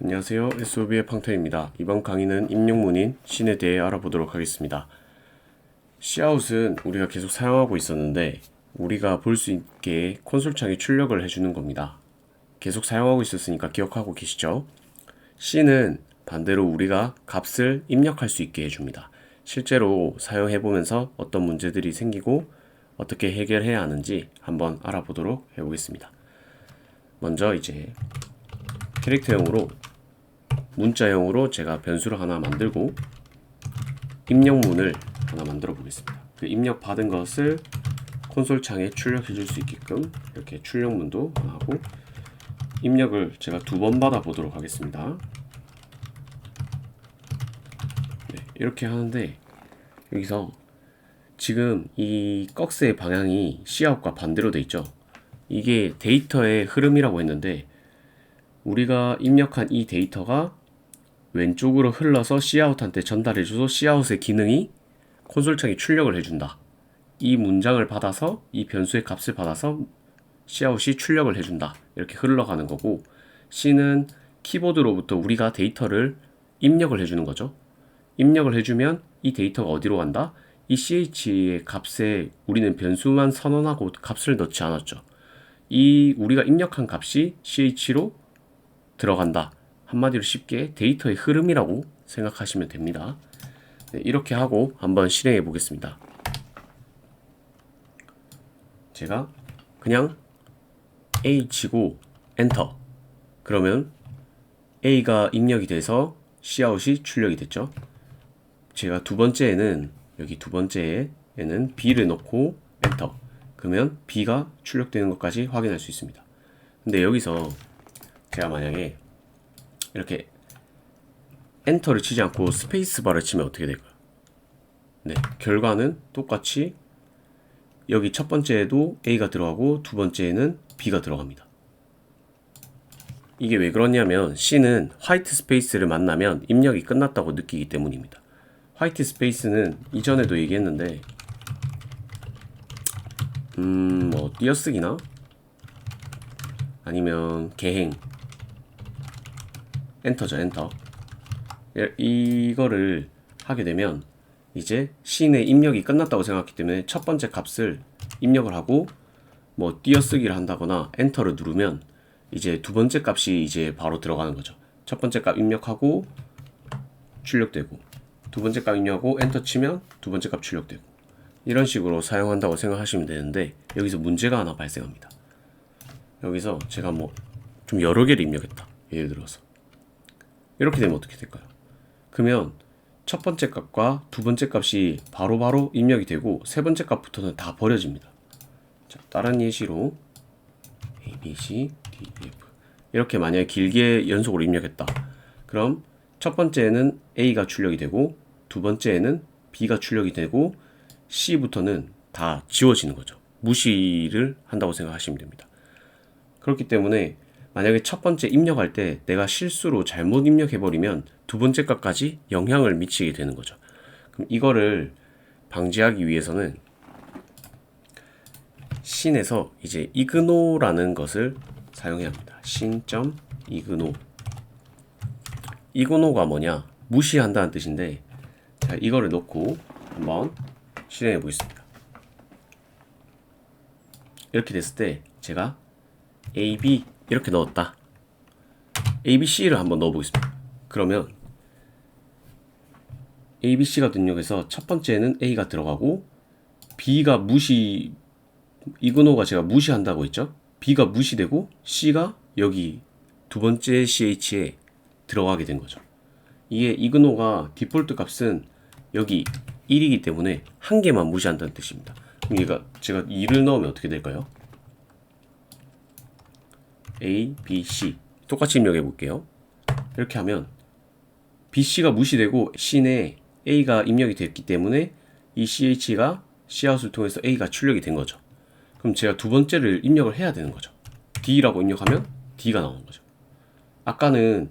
안녕하세요. SOB의 팡터입니다. 이번 강의는 입력문인 씬에 대해 알아보도록 하겠습니다. Cout은 우리가 계속 사용하고 있었는데 우리가 볼 수 있게 콘솔 창에 출력을 해주는 겁니다. 계속 사용하고 있었으니까 기억하고 계시죠? 씬은 반대로 우리가 값을 입력할 수 있게 해줍니다. 실제로 사용해보면서 어떤 문제들이 생기고 어떻게 해결해야 하는지 한번 알아보도록 해보겠습니다. 먼저 이제 캐릭터형으로 문자형으로 제가 변수를 하나 만들고 입력문을 하나 만들어 보겠습니다. 그 입력 받은 것을 콘솔 창에 출력해 줄 수 있게끔 이렇게 출력문도 하나 하고 입력을 제가 2번 받아 보도록 하겠습니다. 네, 이렇게 하는데 여기서 지금 이 꺽스의 방향이 Cout과 반대로 돼 있죠. 이게 데이터의 흐름이라고 했는데 우리가 입력한 이 데이터가 왼쪽으로 흘러서 Cout한테 전달해줘서 Cout의 기능이 콘솔 창에 출력을 해준다. 이 문장을 받아서 이 변수의 값을 받아서 Cout이 출력을 해준다. 이렇게 흘러가는 거고 C는 키보드로부터 우리가 데이터를 입력을 해주는 거죠. 입력을 해주면 이 데이터가 어디로 간다? 이 ch의 값에 우리는 변수만 선언하고 값을 넣지 않았죠. 이 우리가 입력한 값이 ch로 들어간다. 한마디로 쉽게 데이터의 흐름이라고 생각하시면 됩니다. 네, 이렇게 하고 한번 실행해 보겠습니다. 제가 그냥 A 치고 엔터. 그러면 A가 입력이 돼서 Cout이 출력이 됐죠. 제가 두 번째에는 여기 두 번째에는 B를 넣고 엔터. 그러면 B가 출력되는 것까지 확인할 수 있습니다. 근데 여기서 제가 만약에 이렇게 엔터를 치지 않고 스페이스바를 치면 어떻게 될까요? 네, 결과는 똑같이 여기 첫 번째에도 A가 들어가고 두 번째에는 B가 들어갑니다. 이게 왜 그러냐면 C는 화이트 스페이스를 만나면 입력이 끝났다고 느끼기 때문입니다. 화이트 스페이스는 이전에도 얘기했는데 뭐 띄어쓰기나 아니면 개행 엔터죠, 엔터. 이거를 하게 되면 이제 C의 입력이 끝났다고 생각하기 때문에 첫 번째 값을 입력을 하고 뭐 띄어쓰기를 한다거나 엔터를 누르면 이제 두 번째 값이 이제 바로 들어가는 거죠. 첫 번째 값 입력하고 출력되고 두 번째 값 입력하고 엔터 치면 두 번째 값 출력되고 이런 식으로 사용한다고 생각하시면 되는데 여기서 문제가 하나 발생합니다. 여기서 제가 뭐 좀 여러 개를 입력했다. 예를 들어서 이렇게 되면 어떻게 될까요? 그러면 첫 번째 값과 두 번째 값이 바로바로 입력이 되고 세 번째 값부터는 다 버려집니다. 자, 다른 예시로 A, B, C, D, E, F 이렇게 만약에 길게 연속으로 입력했다. 그럼 첫 번째에는 A가 출력이 되고 두 번째에는 B가 출력이 되고 C부터는 다 지워지는 거죠. 무시를 한다고 생각하시면 됩니다. 그렇기 때문에 만약에 첫 번째 입력할 때 내가 실수로 잘못 입력해버리면 두 번째 값까지 영향을 미치게 되는 거죠. 그럼 이거를 방지하기 위해서는 씬에서 이제 이그노라는 것을 사용해야 합니다. 씬.이그노. 이그노가 뭐냐? 무시한다는 뜻인데, 자, 이거를 넣고 한번 실행해 보겠습니다. 이렇게 됐을 때 제가 A, B 이렇게 넣었다. A, B, C를 한번 넣어보겠습니다. 그러면 A, B, C가 등록해서 첫 번째는 A가 들어가고 B가 이그노가 제가 무시한다고 했죠? B가 무시되고 C가 여기 두 번째 CH에 들어가게 된 거죠. 이게 이그노가 디폴트 값은 여기 1이기 때문에 한 개만 무시한다는 뜻입니다. 그럼 얘가 제가 2를 넣으면 어떻게 될까요? A, B, C 똑같이 입력해 볼게요. 이렇게 하면 B, C가 무시되고 C내 A가 입력이 됐기 때문에 이 CH가 Cout을 통해서 A가 출력이 된 거죠. 그럼 제가 두 번째를 입력을 해야 되는 거죠. D라고 입력하면 D가 나오는 거죠. 아까는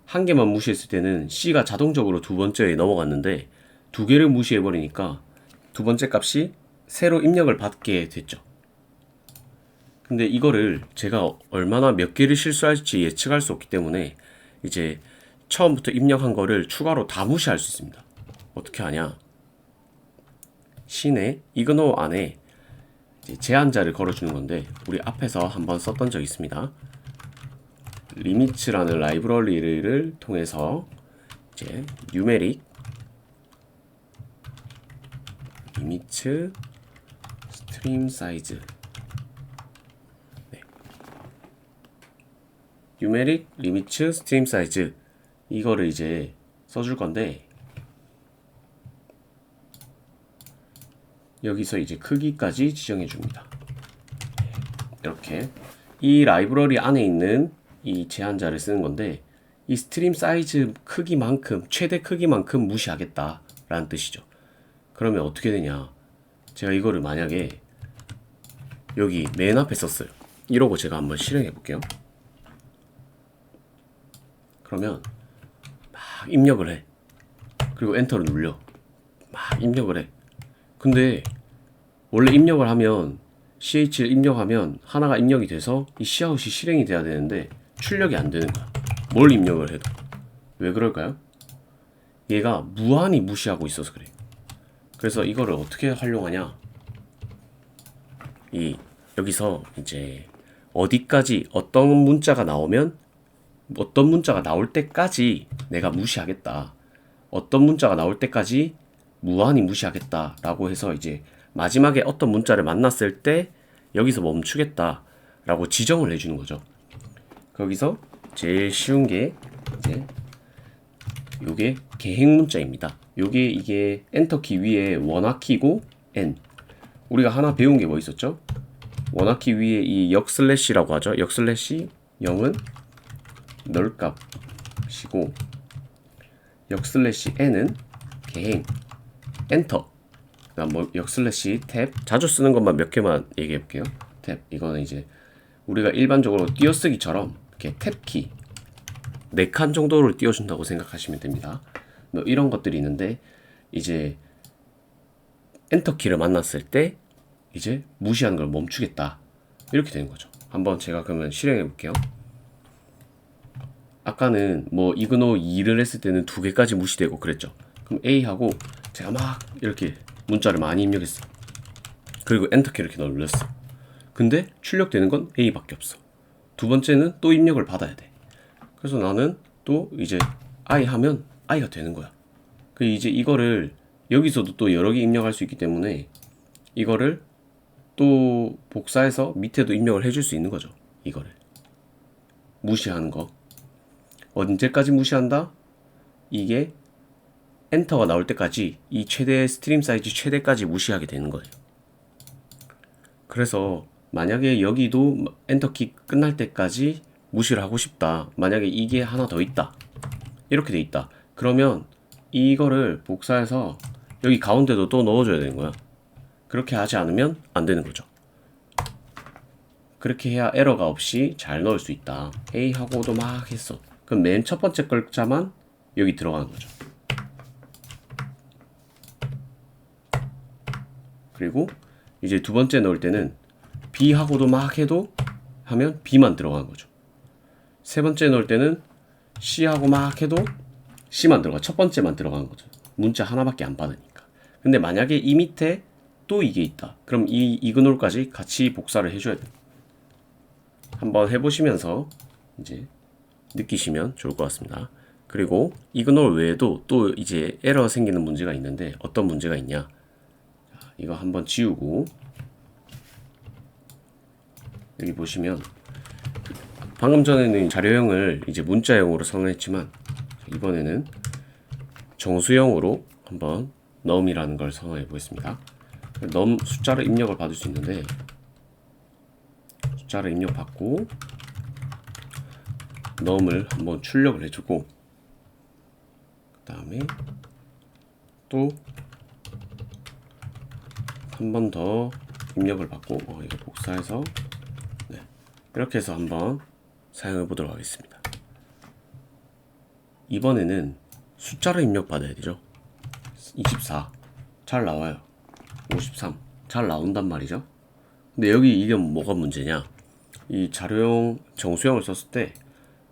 한 개만 무시했을 때는 C가 자동적으로 두 번째에 넘어갔는데 두 개를 무시해 버리니까 두 번째 값이 새로 입력을 받게 됐죠. 근데 이거를 제가 얼마나 몇 개를 실수할지 예측할 수 없기 때문에 이제 처음부터 입력한 거를 추가로 다 무시할 수 있습니다. 어떻게 하냐? 시내 이그노 안에 이제 제한자를 걸어주는 건데 우리 앞에서 한번 썼던 적 있습니다. 리미츠라는 라이브러리를 통해서 이제 뉴메릭 리미츠 스트림 사이즈 뉴메릭 리미츠 스트림 사이즈 이거를 이제 써줄 건데 여기서 이제 크기까지 지정해 줍니다. 이렇게 이 라이브러리 안에 있는 이 제한자를 쓰는 건데 이 스트림 사이즈 크기만큼 최대 크기만큼 무시하겠다 라는 뜻이죠. 그러면 어떻게 되냐, 제가 이거를 만약에 여기 맨 앞에 썼어요. 이러고 제가 한번 실행해 볼게요. 그러면 막 입력을 해. 그리고 엔터를 눌려. 막 입력을 해. 근데 원래 입력을 하면 CH를 입력하면 하나가 입력이 돼서 이 시아웃이 실행이 돼야 되는데 출력이 안 되는 거야. 뭘 입력을 해도. 왜 그럴까요? 얘가 무한히 무시하고 있어서 그래. 그래서 이거를 어떻게 활용하냐? 여기서 이제 어디까지 어떤 문자가 나오면 어떤 문자가 나올 때까지 내가 무시하겠다. 어떤 문자가 나올 때까지 무한히 무시하겠다 라고 해서 이제 마지막에 어떤 문자를 만났을 때 여기서 멈추겠다 라고 지정을 해주는 거죠. 거기서 제일 쉬운 게 이제 요게 계행 문자입니다. 이게 엔터키 위에 원화키고 N. 우리가 하나 배운 게 뭐 있었죠? 원화키 위에 이 역슬래시라고 하죠. 역슬래시 0은 널값이고 역슬래시 N은 계행 엔터. 그다음 뭐 역슬래시 탭 자주 쓰는 것만 몇 개만 얘기해 볼게요. 탭 이거는 이제 우리가 일반적으로 띄어쓰기처럼 이렇게 탭키 4칸 정도를 띄워준다고 생각하시면 됩니다. 뭐 이런 것들이 있는데 이제 엔터키를 만났을 때 이제 무시하는 걸 멈추겠다 이렇게 되는 거죠. 한번 제가 그러면 실행해 볼게요. 아까는 뭐 이그노 2를 했을 때는 2개까지 무시되고 그랬죠. 그럼 A하고 제가 막 이렇게 문자를 많이 입력했어. 그리고 엔터키 이렇게 눌렀어. 근데 출력되는 건 A밖에 없어. 두 번째는 또 입력을 받아야 돼. 그래서 나는 또 이제 I 하면 I가 되는 거야. 그 이제 이거를 여기서도 또 여러 개 입력할 수 있기 때문에 이거를 또 복사해서 밑에도 입력을 해줄 수 있는 거죠. 이거를 무시하는 거 언제까지 무시한다? 이게 엔터가 나올 때까지 이 최대 스트림 사이즈 최대까지 무시하게 되는 거예요. 그래서 만약에 여기도 엔터키 끝날 때까지 무시를 하고 싶다. 만약에 이게 하나 더 있다. 이렇게 돼 있다. 그러면 이거를 복사해서 여기 가운데도 또 넣어줘야 되는 거야. 그렇게 하지 않으면 안 되는 거죠. 그렇게 해야 에러가 없이 잘 넣을 수 있다. A 하고도 막 했어. 그럼 맨 첫 번째 글자만 여기 들어가는 거죠. 그리고 이제 두 번째 넣을 때는 B 하고도 막 해도 하면 B만 들어가는 거죠. 세 번째 넣을 때는 C 하고 막 해도 C만 들어가. 첫 번째만 들어가는 거죠. 문자 하나밖에 안 받으니까. 근데 만약에 이 밑에 또 이게 있다. 그럼 이 이그놀까지 같이 복사를 해줘야 돼. 한번 해보시면서 이제 느끼시면 좋을 것 같습니다. 그리고 이그놀 외에도 또 이제 에러 생기는 문제가 있는데 어떤 문제가 있냐? 이거 한번 지우고 여기 보시면 방금 전에는 자료형을 이제 문자형으로 선언했지만 이번에는 정수형으로 한번 num이라는 걸 선언해 보겠습니다. num 숫자를 입력을 받을 수 있는데 숫자를 입력받고 num을 한번 출력을 해주고 그 다음에 또 한 번 더 입력을 받고 이거 복사해서 이렇게 해서 한번 사용해 보도록 하겠습니다. 이번에는 숫자를 입력 받아야 되죠. 24 잘 나와요. 53 잘 나온단 말이죠. 근데 여기 이게 뭐가 문제냐? 이 자료용 정수형을 썼을 때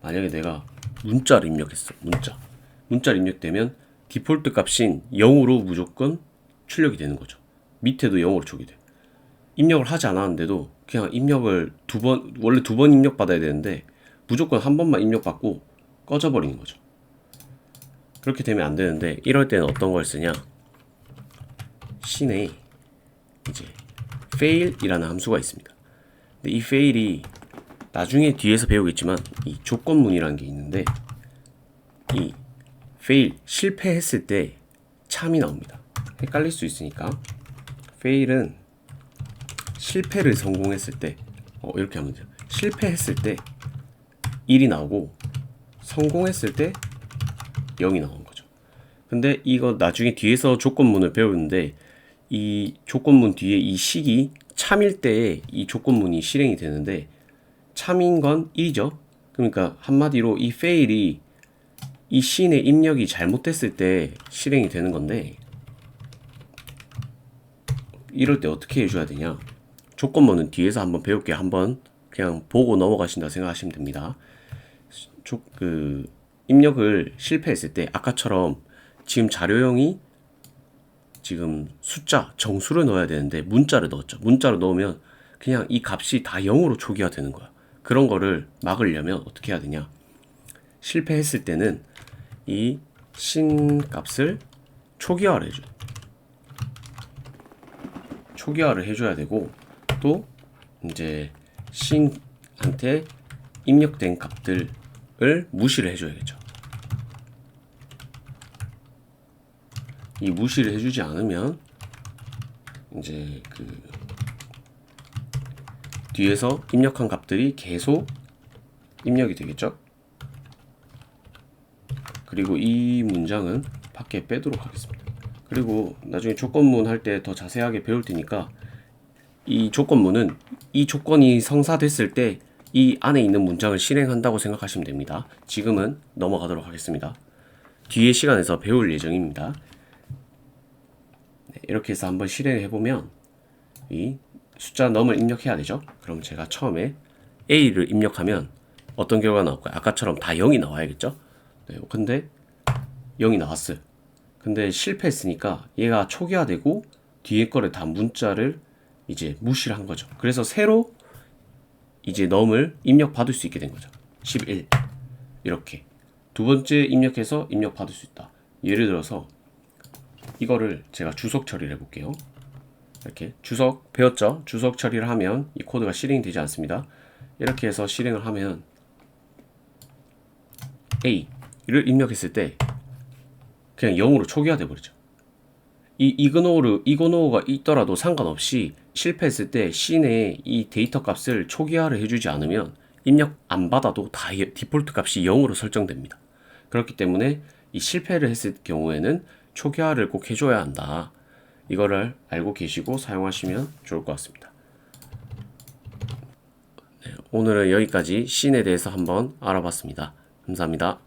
만약에 내가 문자를 입력했어. 문자를 입력되면 디폴트 값인 0으로 무조건 출력이 되는 거죠. 밑에도 0으로 초기돼. 입력을 하지 않았는데도 그냥 입력을 원래 두 번 입력받아야 되는데 무조건 한 번만 입력받고 꺼져버리는 거죠. 그렇게 되면 안 되는데, 이럴 때는 어떤 걸 쓰냐? 씬에 이제 fail이라는 함수가 있습니다. 근데 이 fail이 나중에 뒤에서 배우겠지만 이 조건문이라는 게 있는데, 이 fail 실패했을 때 참이 나옵니다. 헷갈릴 수 있으니까 fail은 실패를 성공했을 때 이렇게 하면 돼요. 실패했을 때 1이 나오고 성공했을 때 0이 나오는 거죠. 근데 이거 나중에 뒤에서 조건문을 배우는데, 이 조건문 뒤에 이 식이 참일 때에 이 조건문이 실행이 되는데, 참인 건 1이죠. 그러니까 한마디로 이 fail이 이 씬의 입력이 잘못됐을 때 실행이 되는 건데, 이럴 때 어떻게 해줘야 되냐? 조건문은 뒤에서 한번 배울게요. 한번 그냥 보고 넘어가신다 생각하시면 됩니다. 입력을 실패했을 때 아까처럼 지금 자료형이 지금 숫자 정수를 넣어야 되는데 문자를 넣었죠. 문자를 넣으면 그냥 이 값이 다 0으로 초기화 되는 거야. 그런 거를 막으려면 어떻게 해야 되냐? 실패했을 때는 이 신 값을 초기화를 해줘. 초기화를 해줘야 되고, 또 이제 신한테 입력된 값들을 무시를 해줘야겠죠. 이 무시를 해주지 않으면 이제 뒤에서 입력한 값들이 계속 입력이 되겠죠. 그리고 이 문장은 밖에 빼도록 하겠습니다. 그리고 나중에 조건문 할 때 더 자세하게 배울 테니까, 이 조건문은 이 조건이 성사됐을 때 이 안에 있는 문장을 실행한다고 생각하시면 됩니다. 지금은 넘어가도록 하겠습니다. 뒤에 시간에서 배울 예정입니다. 네, 이렇게 해서 한번 실행해 보면 이 숫자 num을 입력해야 되죠. 그럼 제가 처음에 A를 입력하면 어떤 결과가 나올까요? 아까처럼 다 0이 나와야겠죠. 네, 근데 0이 나왔어요. 근데 실패했으니까 얘가 초기화되고 뒤에 거를 다 문자를 이제 무시를 한 거죠. 그래서 새로 이제 num을 입력 받을 수 있게 된 거죠. 11 이렇게 두 번째 입력해서 입력 받을 수 있다. 예를 들어서 이거를 제가 주석 처리를 해볼게요. 이렇게 주석 배웠죠? 주석 처리를 하면 이 코드가 실행이 되지 않습니다. 이렇게 해서 실행을 하면 A를 입력했을 때 그냥 0으로 초기화돼 버리죠. 이 이그노우가 있더라도 상관없이 실패했을 때 씬에 이 데이터 값을 초기화를 해주지 않으면 입력 안 받아도 다 디폴트 값이 0으로 설정됩니다. 그렇기 때문에 이 실패를 했을 경우에는 초기화를 꼭 해줘야 한다. 이거를 알고 계시고 사용하시면 좋을 것 같습니다. 네, 오늘은 여기까지 씬에 대해서 한번 알아봤습니다. 감사합니다.